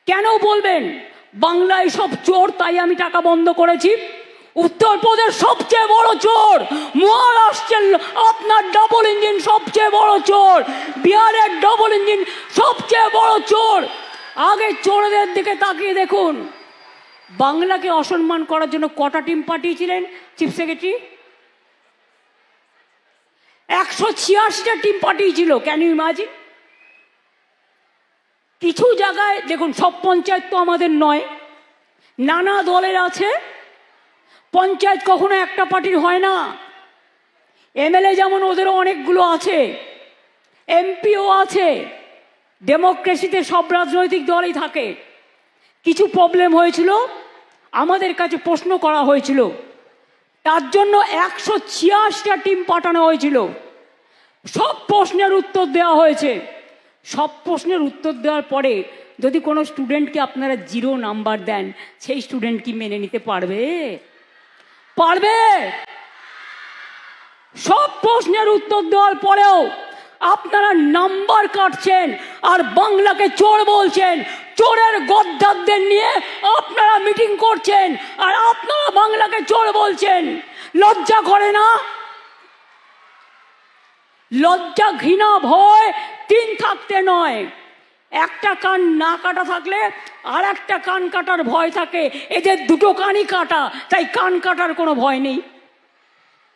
কেন বলবেন বাংলায় সব চোর তাই আমি টাকা বন্ধ করেছি? উত্তরপ্রদেশ সবচেয়ে বড় চোর, মহারাষ্ট্রের আপনার ডাবল ইঞ্জিন সবচেয়ে বড় চোর, বিহারের ডাবল ইঞ্জিন সবচেয়ে বড় চোর। আগে চোরদের দিকে তাকিয়ে দেখুন, বাংলাকে অসম্মান করার জন্য কটা টিম পাঠিয়েছিলেন চিফ সেক্রেটারি? 186টা টিম পাঠিয়েছিল। Can you imagine? কিছু জায়গায় দেখুন, সব পঞ্চায়েত তো আমাদের নয়, নানা দলের আছে। পঞ্চায়েত কখনো একটা পার্টির হয় না। এমএলএ যেমন ওদেরও অনেকগুলো আছে, এমপিও আছে। ডেমোক্রেসিতে সব রাজনৈতিক দলই থাকে। কিছু প্রবলেম হয়েছিল, আমাদের কাছে প্রশ্ন করা হয়েছিল, তার জন্য 186টা টিম পাঠানো হয়েছিল। সব প্রশ্নের উত্তর দেওয়া হয়েছে। সব প্রশ্নের উত্তর দেওয়ার পরে যদি কোনো স্টুডেন্টকে আপনারা 0 নাম্বার দেন, সেই স্টুডেন্ট কি মেনে নিতে পারবে? পারবে? সব প্রশ্নের উত্তর দেওয়ার পরেও আপনারা নাম্বার কাটছেন আর বাংলাকে চোর বলছেন। চোরের গদ্দারদের নিয়ে আপনারা মিটিং করছেন আর আপনারা বাংলাকে চোর বলছেন। লজ্জা করে না? লজ্জা, ঘৃণা, ভয় 3 থাকতে নয়, একটা কান না কাটা থাকলে আর একটা কান কাটার ভয় থাকে। এদের দুটো কানই কাটা, তাই কান কাটার কোনো ভয় নেই।